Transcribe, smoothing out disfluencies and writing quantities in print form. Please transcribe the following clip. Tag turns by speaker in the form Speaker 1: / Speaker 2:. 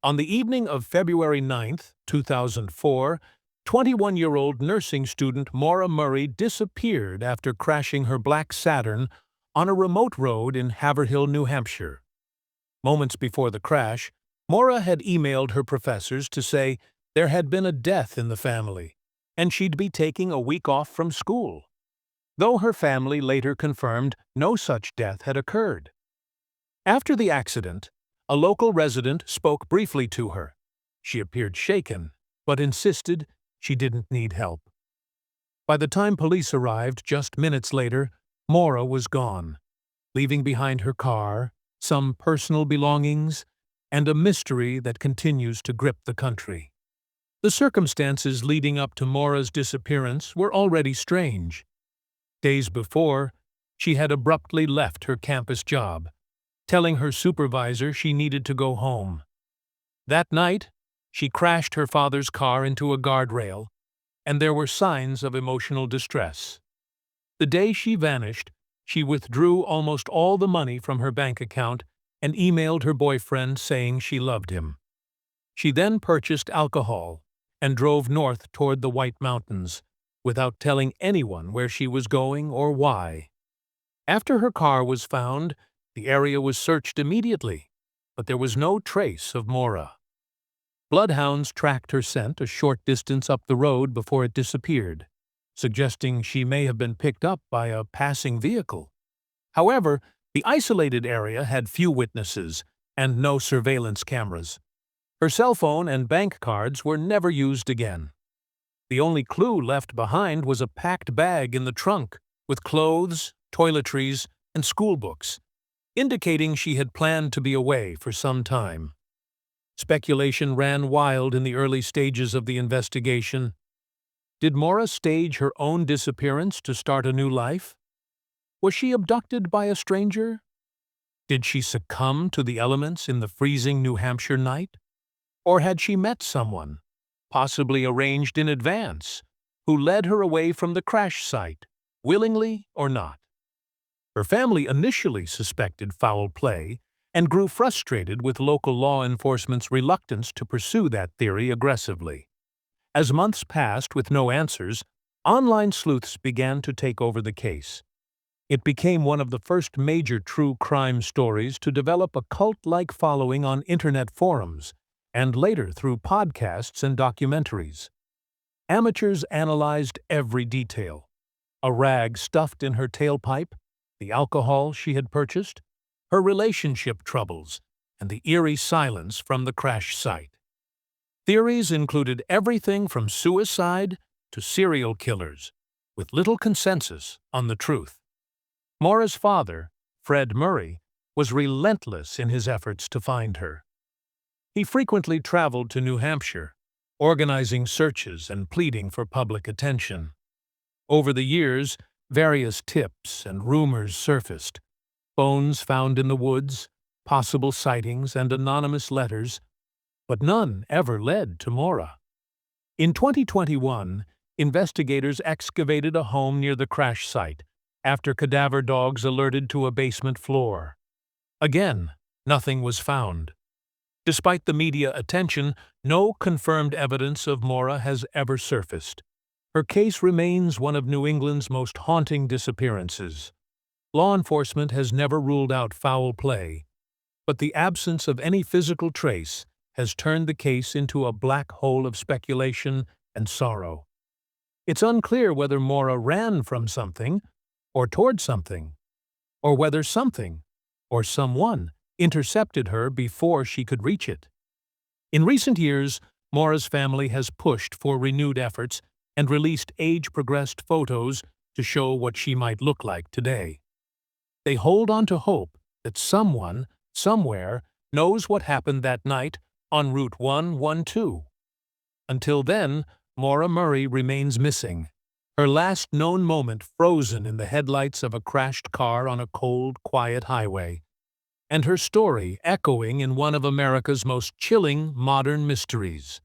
Speaker 1: On the evening of February 9th, 2004, 21-year-old nursing student Maura Murray disappeared after crashing her black Saturn on a remote road in Haverhill, New Hampshire. Moments before the crash, Maura had emailed her professors to say there had been a death in the family, and she'd be taking a week off from school, though her family later confirmed no such death had occurred. After the accident, a local resident spoke briefly to her. She appeared shaken, but insisted she didn't need help. By the time police arrived just minutes later, Maura was gone, leaving behind her car, some personal belongings, and a mystery that continues to grip the country. The circumstances leading up to Maura's disappearance were already strange. Days before, she had abruptly left her campus job, telling her supervisor she needed to go home. That night, she crashed her father's car into a guardrail, and there were signs of emotional distress. The day she vanished, she withdrew almost all the money from her bank account and emailed her boyfriend saying she loved him. She then purchased alcohol and drove north toward the White Mountains, without telling anyone where she was going or why. After her car was found, the area was searched immediately, but there was no trace of Maura. Bloodhounds tracked her scent a short distance up the road before it disappeared, suggesting she may have been picked up by a passing vehicle. However, the isolated area had few witnesses and no surveillance cameras. Her cell phone and bank cards were never used again. The only clue left behind was a packed bag in the trunk with clothes, toiletries, and schoolbooks, indicating she had planned to be away for some time. Speculation ran wild in the early stages of the investigation. Did Maura stage her own disappearance to start a new life? Was she abducted by a stranger? Did she succumb to the elements in the freezing New Hampshire night? Or had she met someone, possibly arranged in advance, who led her away from the crash site, willingly or not? Her family initially suspected foul play and grew frustrated with local law enforcement's reluctance to pursue that theory aggressively. As months passed with no answers, online sleuths began to take over the case. It became one of the first major true crime stories to develop a cult-like following on internet forums, and later through podcasts and documentaries. Amateurs analyzed every detail: a rag stuffed in her tailpipe, the alcohol she had purchased, her relationship troubles, and the eerie silence from the crash site. Theories included everything from suicide to serial killers, with little consensus on the truth. Maura's father, Fred Murray, was relentless in his efforts to find her. He frequently traveled to New Hampshire, organizing searches and pleading for public attention. Over the years, various tips and rumors surfaced: bones found in the woods, possible sightings, and anonymous letters, but none ever led to Maura. In 2021, investigators excavated a home near the crash site after cadaver dogs alerted to a basement floor. Again, nothing was found. Despite the media attention, no confirmed evidence of Maura has ever surfaced. Her case remains one of New England's most haunting disappearances. Law enforcement has never ruled out foul play, but the absence of any physical trace has turned the case into a black hole of speculation and sorrow. It's unclear whether Maura ran from something or toward something, or whether something or someone intercepted her before she could reach it. In recent years, Maura's family has pushed for renewed efforts and released age-progressed photos to show what she might look like today. They hold on to hope that someone, somewhere, knows what happened that night on Route 112. Until then, Maura Murray remains missing, her last known moment frozen in the headlights of a crashed car on a cold, quiet highway, and her story echoing in one of America's most chilling modern mysteries.